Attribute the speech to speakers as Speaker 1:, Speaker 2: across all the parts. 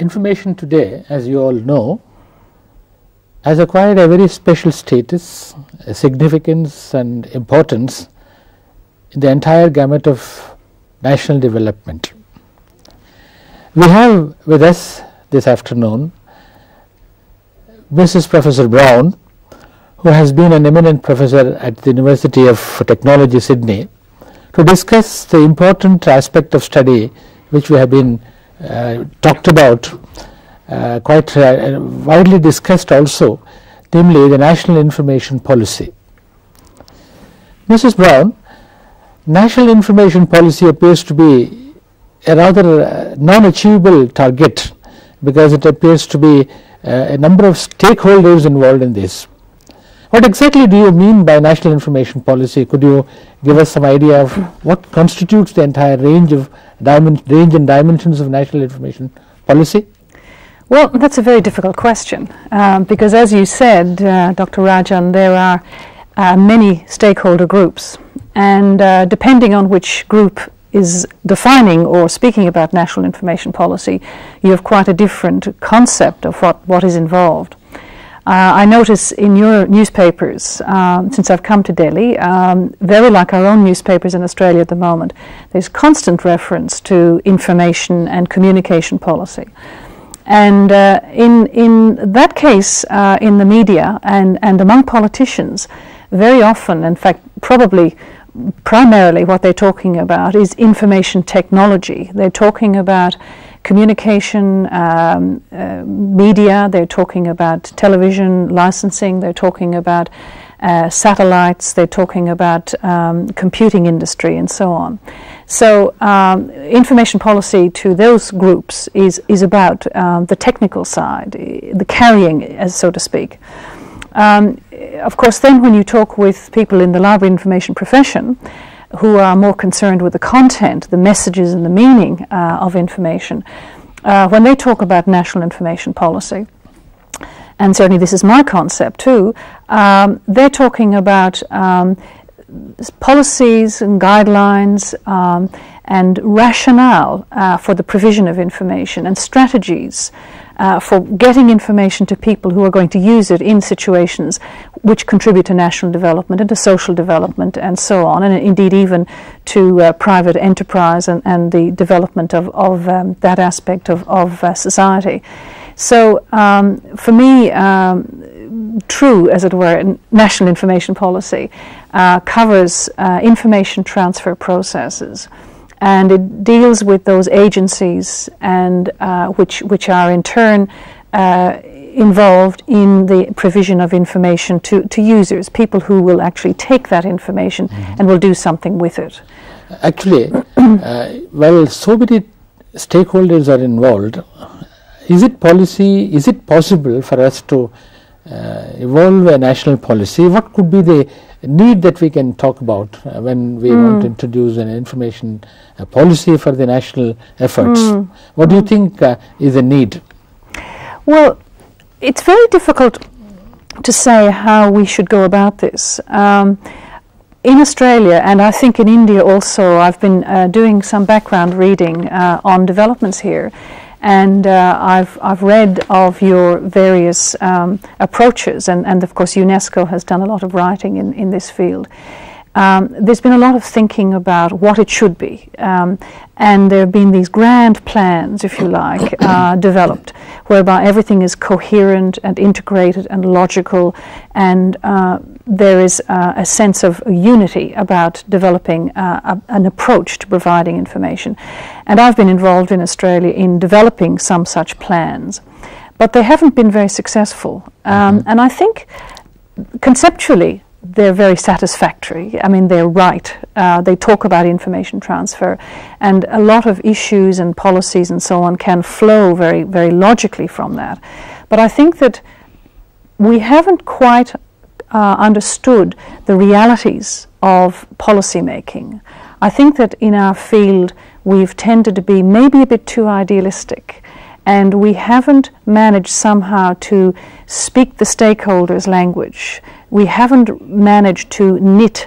Speaker 1: information today, as you all know, has acquired a very special status, significance and importance in the entire gamut of national development. We have with us this afternoon Mrs. Professor Brown, who has been an eminent professor at the University of Technology, Sydney, to discuss the important aspect of study which we have been talked about, quite widely discussed also, namely the National Information Policy. Mrs. Brown, National Information Policy appears to be a rather non-achievable target because it appears to be a number of stakeholders involved in this. What exactly do you mean by National Information Policy? Could you give us some idea of what constitutes the entire range and dimensions of National Information Policy?
Speaker 2: Well, that's a very difficult question because, as you said, Dr. Rajan, there are many stakeholder groups, and depending on which group is defining or speaking about National Information Policy, you have quite a different concept of what is involved. I notice in your newspapers, since I've come to Delhi, very like our own newspapers in Australia at the moment, there's constant reference to information and communication policy. And in that case, in the media and among politicians, very often, in fact, probably primarily what they're talking about is information technology. They're talking about communication, media, they're talking about television licensing, they're talking about satellites, they're talking about computing industry and so on. So information policy to those groups is about the technical side, the carrying, as so to speak. Of course, then when you talk with people in the library information profession who are more concerned with the content, the messages and the meaning of information, when they talk about National Information Policy, and certainly this is my concept too, they're talking about policies and guidelines and rationale for the provision of information and strategies for getting information to people who are going to use it in situations which contribute to national development and to social development and so on, and indeed even to private enterprise and the development of that aspect of society. So for me, true, as it were, National Information Policy covers information transfer processes, and it deals with those agencies and which are in turn involved in the provision of information to users, people who will actually take that information and will do something with it.
Speaker 1: Actually, while so many stakeholders are involved, is it possible for us to evolve a national policy? What could be the need that we can talk about when we want to introduce an information policy for the national efforts? What do you think is the need?
Speaker 2: Well, it's very difficult to say how we should go about this. In Australia, and I think in India also, I've been doing some background reading on developments here, and I've read of your various approaches, and of course UNESCO has done a lot of writing in this field. There's been a lot of thinking about what it should be, and there have been these grand plans, if you like, developed, whereby everything is coherent and integrated and logical, and there is a sense of unity about developing an approach to providing information. And I've been involved in Australia in developing some such plans, but they haven't been very successful. And I think conceptually they're very satisfactory. I mean, they're right. They talk about information transfer, and a lot of issues and policies and so on can flow very, very logically from that. But I think that we haven't quite understood the realities of policy making. I think that in our field we've tended to be maybe a bit too idealistic, and we haven't managed somehow to speak the stakeholders' language. We haven't managed to knit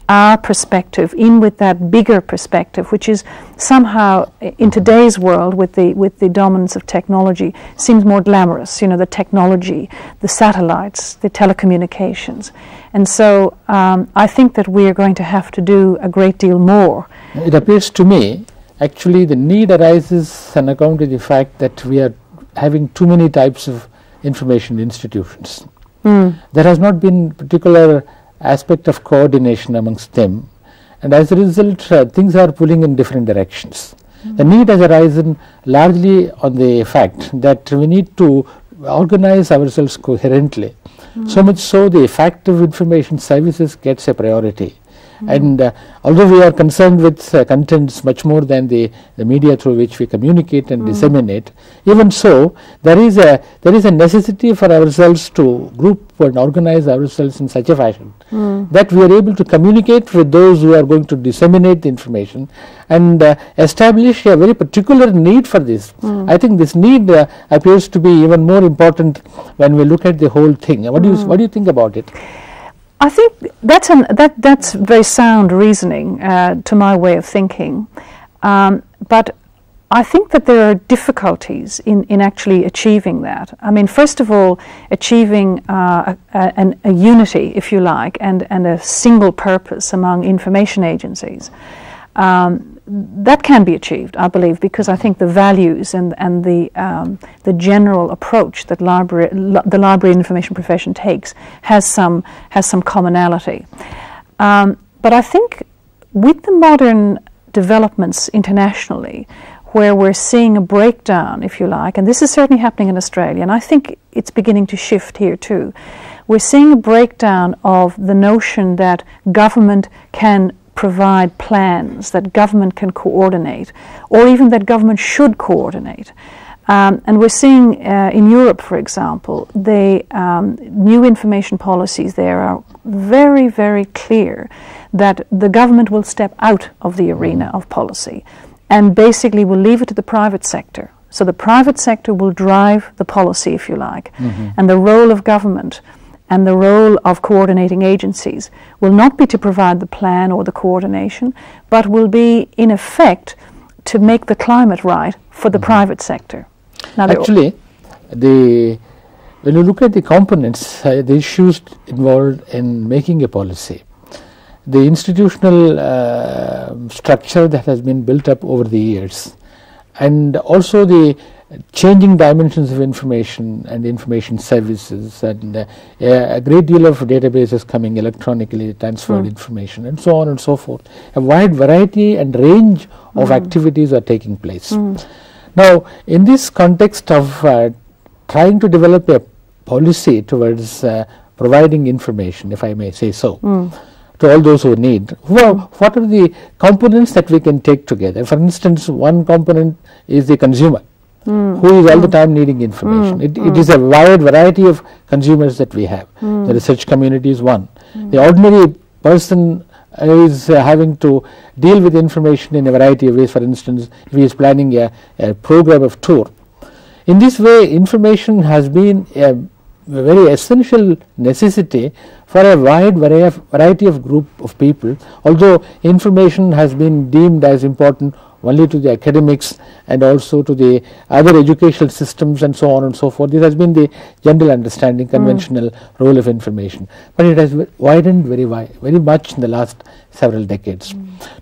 Speaker 2: our perspective in with that bigger perspective, which is somehow in today's world with the dominance of technology seems more glamorous. You know, the technology, the satellites, the telecommunications, and so I think that we are going to have to do a great deal more.
Speaker 1: It appears to me, actually, the need arises on account of the fact that we are having too many types of information institutions. There has not been particular aspect of coordination amongst them, and as a result things are pulling in different directions. The need has arisen largely on the fact that we need to organize ourselves coherently, so much so the fact of information services gets a priority. And although we are concerned with contents much more than the media through which we communicate and disseminate, even so there is a necessity for ourselves to group and organize ourselves in such a fashion that we are able to communicate with those who are going to disseminate the information and establish a very particular need for this. I think this need appears to be even more important when we look at the whole thing. What do you think about it?
Speaker 2: I think that's very sound reasoning to my way of thinking, but I think that there are difficulties in actually achieving that. I mean, first of all, achieving a unity, if you like, and a single purpose among information agencies. That can be achieved, I believe, because I think the values and the general approach that the library and information profession takes has some commonality. But I think with the modern developments internationally, where we're seeing a breakdown, if you like, and this is certainly happening in Australia, and I think it's beginning to shift here too. We're seeing a breakdown of the notion that government can provide plans, that government can coordinate, or even that government should coordinate. And we're seeing in Europe, for example, the new information policies there are very, very clear that the government will step out of the arena of policy and basically will leave it to the private sector. So the private sector will drive the policy, if you like, and the role of government and the role of coordinating agencies will not be to provide the plan or the coordination, but will be, in effect, to make the climate right for the private sector. Now,
Speaker 1: actually, when you look at the components, the issues involved in making a policy, the institutional structure that has been built up over the years, and also the changing dimensions of information and information services, and a great deal of databases coming electronically, transferred information, and so on and so forth. A wide variety and range of activities are taking place. Now, in this context of trying to develop a policy towards providing information, if I may say so, to all those who need, what are the components that we can take together? For instance, one component is the consumer, who is all the time needing information. It is a wide variety of consumers that we have. The research community is one. The ordinary person is having to deal with information in a variety of ways. For instance, if he is planning a program of tour. In this way, information has been a very essential necessity for a wide variety of group of people, although information has been deemed as important only to the academics and also to the other educational systems and so on and so forth. This has been the general understanding, conventional role of information, but it has widened very much in the last several decades.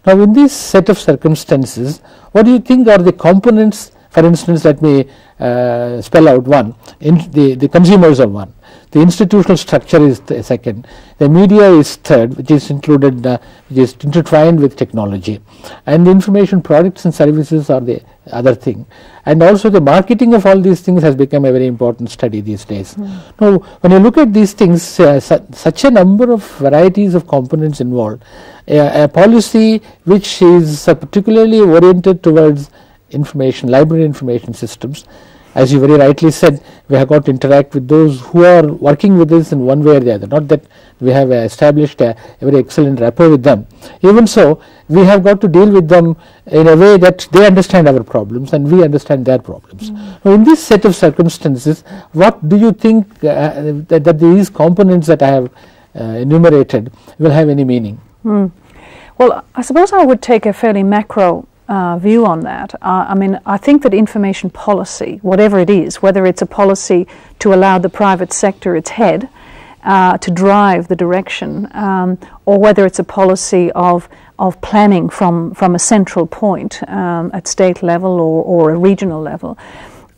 Speaker 1: Now, in this set of circumstances, what do you think are the components? For instance, let me spell out one. The consumers are one. The institutional structure is the second. The media is third, which is included, which is intertwined with technology. And the information products and services are the other thing. And also the marketing of all these things has become a very important study these days. Now, when you look at these things, such a number of varieties of components involved, a policy which is particularly oriented towards information, library information systems, as you very rightly said, we have got to interact with those who are working with us in one way or the other. Not that we have established a very excellent rapport with them. Even so, we have got to deal with them in a way that they understand our problems and we understand their problems. Now, in this set of circumstances, what do you think that these components that I have enumerated will have any meaning?
Speaker 2: Well, I suppose I would take a fairly macro view on that. I mean, I think that information policy, whatever it is, whether it's a policy to allow the private sector its head to drive the direction, or whether it's a policy of planning from a central point at state level or a regional level,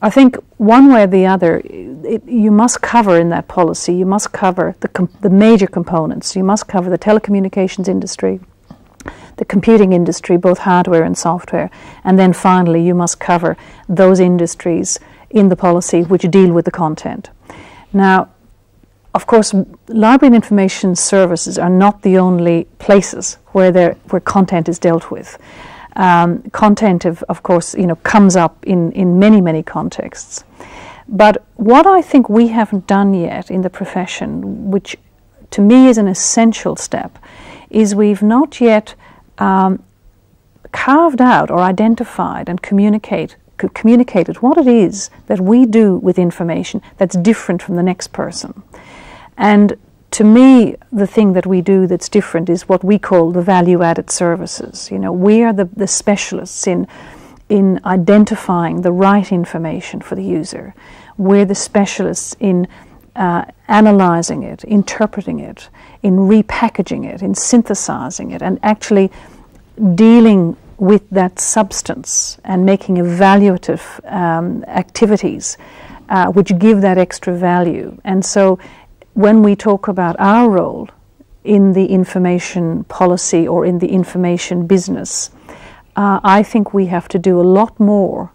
Speaker 2: I think one way or the other, you must cover in that policy, you must cover the major components. You must cover the telecommunications industry, the computing industry, both hardware and software, and then finally you must cover those industries in the policy which deal with the content. Now, of course, library and information services are not the only places where content is dealt with. Content, of course, comes up in many contexts. But what I think we haven't done yet in the profession, which to me is an essential step, is we've not yet carved out or identified and communicated what it is that we do with information that's different from the next person. And to me, the thing that we do that's different is what we call the value-added services. We are the specialists in identifying the right information for the user. We're the specialists in analyzing it, interpreting it, in repackaging it, in synthesizing it, and actually dealing with that substance and making evaluative activities which give that extra value. And so when we talk about our role in the information policy or in the information business, I think we have to do a lot more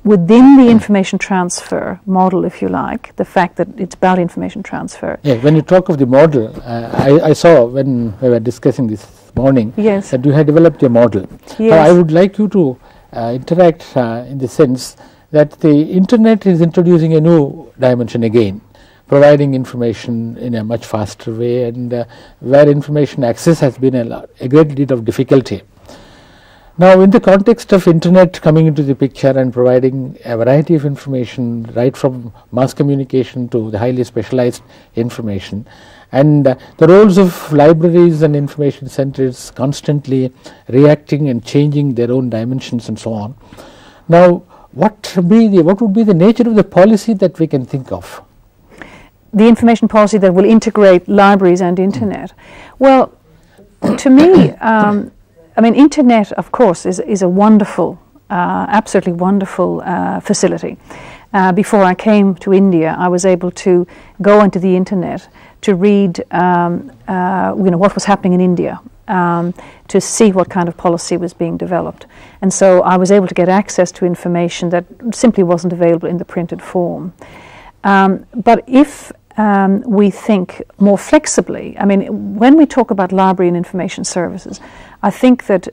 Speaker 2: within the information transfer model, if you like, the fact that it's about information transfer.
Speaker 1: Yeah, when you talk of the model, I saw when we were discussing this morning that you had developed a model.
Speaker 2: Yes.
Speaker 1: I would like you to interact in the sense that the internet is introducing a new dimension again, providing information in a much faster way, and where information access has been a great deal of difficulty. Now, in the context of internet coming into the picture and providing a variety of information, right from mass communication to the highly specialized information, and the roles of libraries and information centers constantly reacting and changing their own dimensions and so on. Now, what would be the nature of the policy that we can think of?
Speaker 2: The information policy that will integrate libraries and internet. Well, to me, I mean, internet, of course, is a wonderful, absolutely wonderful facility. Before I came to India, I was able to go onto the internet to read, what was happening in India, to see what kind of policy was being developed. And so I was able to get access to information that simply wasn't available in the printed form. But if we think more flexibly, I mean, when we talk about library and information services, I think that,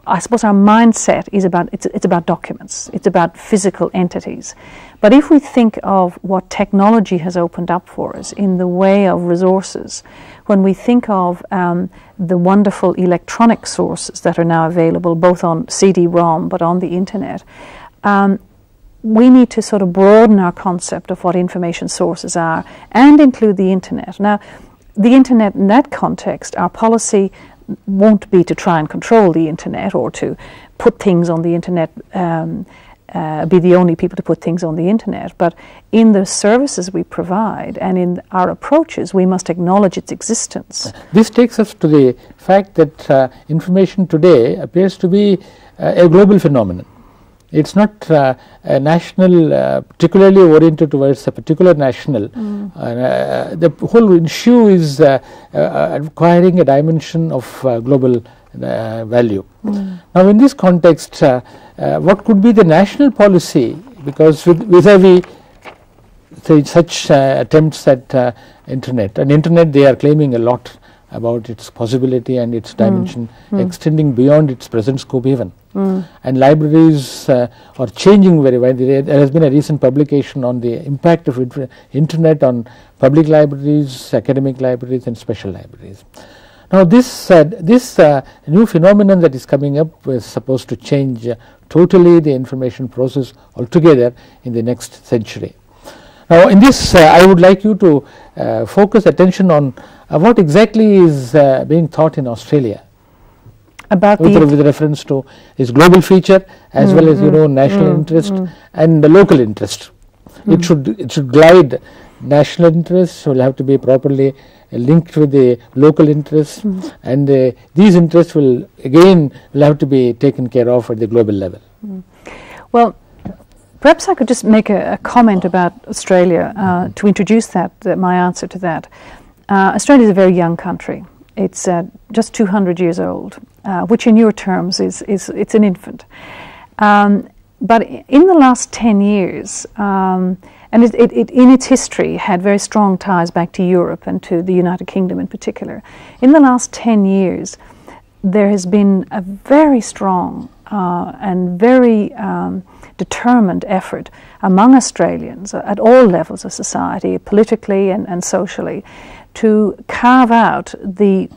Speaker 2: I suppose our mindset is it's about documents, it's about physical entities. But if we think of what technology has opened up for us in the way of resources, when we think of the wonderful electronic sources that are now available both on CD-ROM but on the internet, we need to sort of broaden our concept of what information sources are and include the internet. Now, the internet in that context, our policy won't be to try and control the internet or to put things on the internet, be the only people to put things on the internet. But in the services we provide and in our approaches, we must acknowledge its existence.
Speaker 1: This takes us to the fact that information today appears to be a global phenomenon. It's not a national, particularly oriented towards a particular national. The whole issue is acquiring a dimension of global value. Now, in this context, what could be the national policy? Because vis-a-vis such attempts at internet, and internet they are claiming a lot about its possibility and its dimension extending beyond its present scope even. And libraries are changing very widely. There has been a recent publication on the impact of internet on public libraries, academic libraries and special libraries. Now this new phenomenon that is coming up is supposed to change totally the information process altogether in the next century. Now, in this, I would like you to focus attention on what exactly is being thought in Australia
Speaker 2: about
Speaker 1: with reference to its global feature as well as national interest and the local interest. It should glide. National interests will have to be properly linked with the local interests, and these interests will have to be taken care of at the global level.
Speaker 2: Well, perhaps I could just make a comment about Australia to introduce my answer to that. Australia is a very young country. It's just 200 years old, which in your terms it's an infant. But in the last 10 years, and it in its history had very strong ties back to Europe and to the United Kingdom in particular. In the last 10 years, there has been a very strong and very determined effort among Australians at all levels of society, politically and socially, to carve out the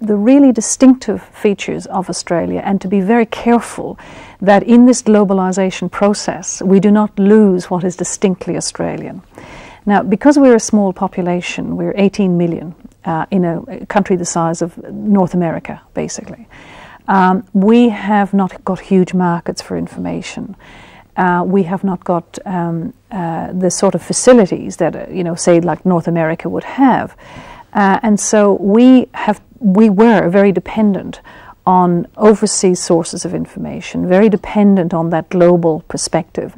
Speaker 2: really distinctive features of Australia and to be very careful that in this globalization process we do not lose what is distinctly Australian. Now, because we're a small population, we're 18 million in a country the size of North America, basically. We have not got huge markets for information. We have not got the sort of facilities that, say like North America would have. And so we were very dependent on overseas sources of information, very dependent on that global perspective,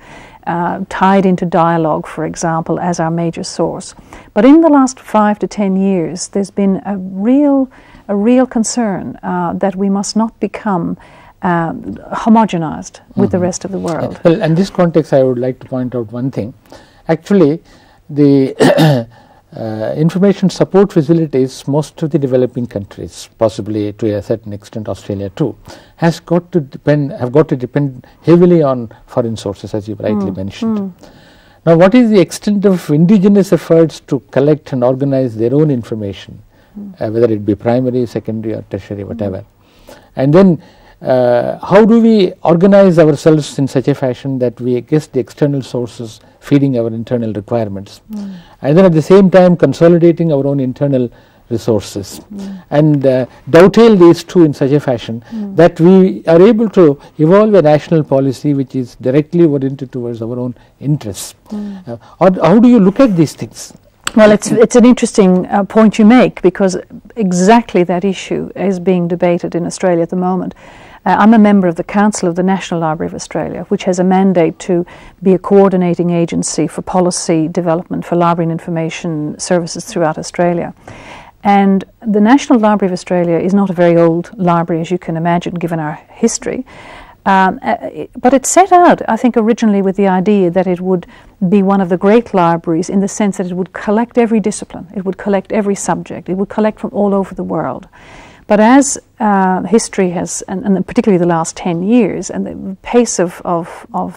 Speaker 2: tied into dialogue, for example, as our major source. But in the last 5 to 10 years, there's been a real concern that we must not become homogenized with the rest of the world.
Speaker 1: Well, in this context, I would like to point out one thing. Actually, the information support facilities, most of the developing countries, possibly to a certain extent Australia too, have got to depend heavily on foreign sources, as you rightly mentioned. Now, what is the extent of indigenous efforts to collect and organize their own information, whether it be primary, secondary or tertiary, whatever, and then how do we organize ourselves in such a fashion that we guess the external sources feeding our internal requirements, and then at the same time consolidating our own internal resources, and dovetail these two in such a fashion that we are able to evolve a national policy which is directly oriented towards our own interests. How do you look at these things?
Speaker 2: Well, it's an interesting point you make, because exactly that issue is being debated in Australia at the moment. I'm a member of the Council of the National Library of Australia, which has a mandate to be a coordinating agency for policy development for library and information services throughout Australia. And the National Library of Australia is not a very old library, as you can imagine, given our history. But it set out, I think, originally with the idea that it would be one of the great libraries in the sense that it would collect every discipline, it would collect every subject, it would collect from all over the world. But as history has, and particularly the last 10 years, and the pace of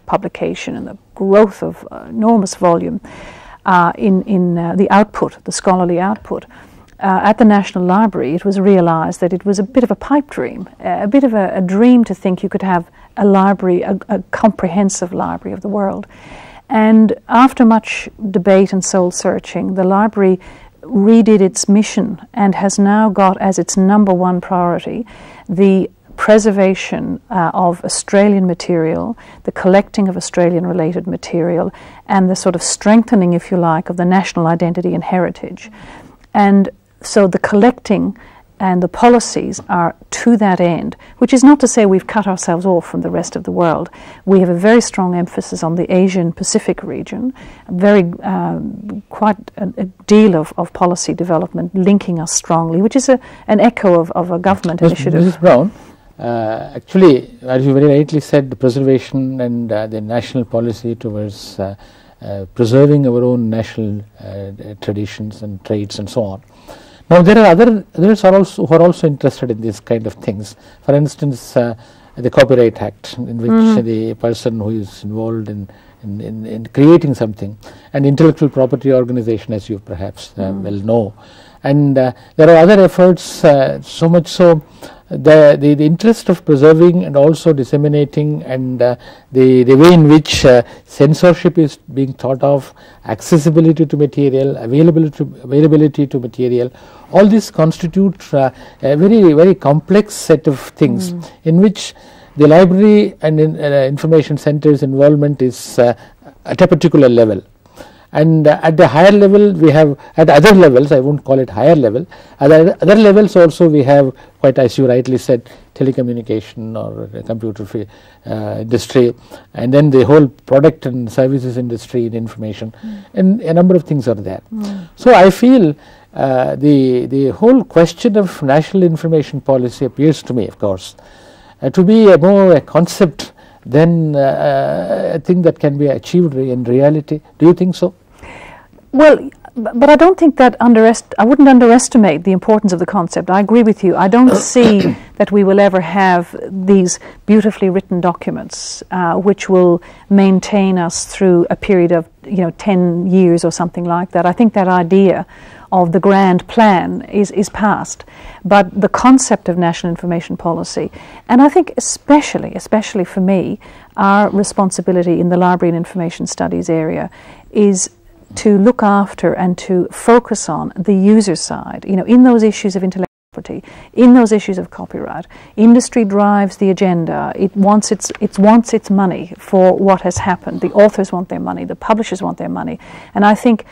Speaker 2: publication and the growth of enormous volume in the output, the scholarly output, at the National Library, it was realized that it was a bit of a pipe dream, a bit of a dream to think you could have a library, a comprehensive library of the world. And after much debate and soul searching, the library redid its mission and has now got as its #1 priority the preservation of Australian material, the collecting of Australian-related material, and the sort of strengthening, if you like, of the national identity and heritage. And so the collecting and the policies are to that end, which is not to say we've cut ourselves off from the rest of the world. We have a very strong emphasis on the Asian Pacific region, quite a deal of policy development linking us strongly, which is an echo of a government initiative.
Speaker 1: Mrs. Brown, actually, as you very rightly said, the preservation and the national policy towards preserving our own national traditions and traits and so on. Now, there are others who are also interested in these kind of things. For instance, the Copyright Act, in which the person who is involved in creating something, an intellectual property organization, as you perhaps well know. And there are other efforts, so much so the interest of preserving and also disseminating, and the way in which censorship is being thought of, accessibility to material, availability to material, all this constitute a very complex set of things in which the library and information centers involvement is at a particular level. And at the higher level we have, at other levels, I won't call it higher level, at other levels also we have, quite as you rightly said, telecommunication or computer industry, and then the whole product and services industry in information, and a number of things are there. So I feel the whole question of national information policy appears to me, of course, to be more a concept than a thing that can be achieved in reality. Do you think so?
Speaker 2: Well, but I don't think that I wouldn't underestimate the importance of the concept. I agree with you. I don't see that we will ever have these beautifully written documents which will maintain us through a period of 10 years or something like that. I think that idea of the grand plan is past, but the concept of national information policy, and I think especially for me, our responsibility in the library and information studies area is to look after and to focus on the user side, in those issues of intellectual property, in those issues of copyright. Industry drives the agenda. It wants its money for what has happened. The authors want their money, the publishers want their money, and I think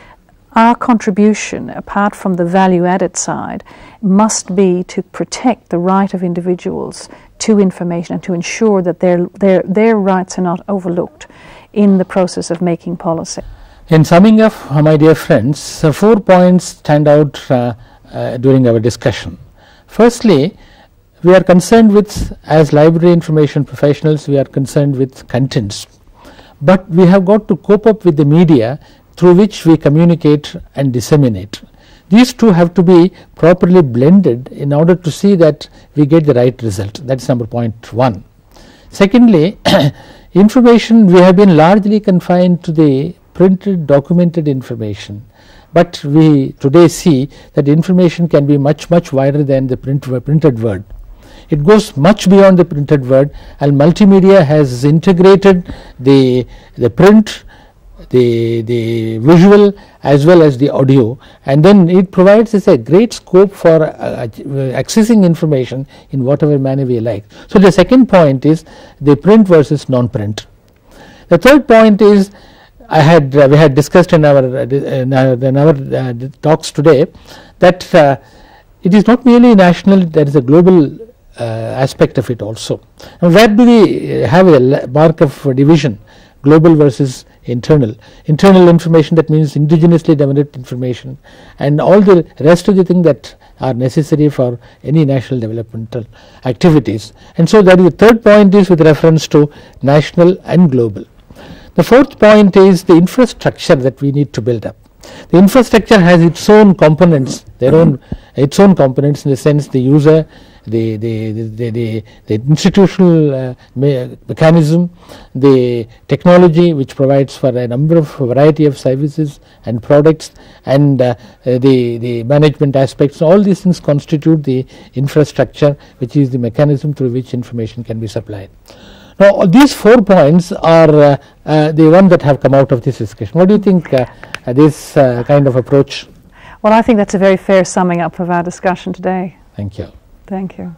Speaker 2: our contribution, apart from the value-added side, must be to protect the right of individuals to information and to ensure that their rights are not overlooked in the process of making policy.
Speaker 1: In summing up, my dear friends, 4 points stand out during our discussion. Firstly, we are concerned with, as library information professionals, we are concerned with contents, but we have got to cope up with the media through which we communicate and disseminate. These two have to be properly blended in order to see that we get the right result. That is number point 1. Secondly, information, we have been largely confined to the printed, documented information, but we today see that information can be much wider than the printed word. It goes much beyond the printed word, and multimedia has integrated the print, the visual as well as the audio, and then it provides us a great scope for accessing information in whatever manner we like. So the second point is the print versus non-print. The third point is we had discussed in our talks today that it is not merely national, there is a global aspect of it also. Now, where do we have a mark of division? Global versus internal information, that means indigenously developed information, and all the rest of the things that are necessary for any national developmental activities. And so that is the third point is with reference to national and global. The fourth point is the infrastructure that we need to build up. The infrastructure has its own components, its own components in the sense the user, the institutional mechanism, the technology which provides for a number of variety of services and products, and the management aspects. All these things constitute the infrastructure, which is the mechanism through which information can be supplied. Now, these 4 points are the ones that have come out of this discussion. What do you think this kind of approach?
Speaker 2: Well, I think that's a very fair summing up of our discussion today.
Speaker 1: Thank you.
Speaker 2: Thank you.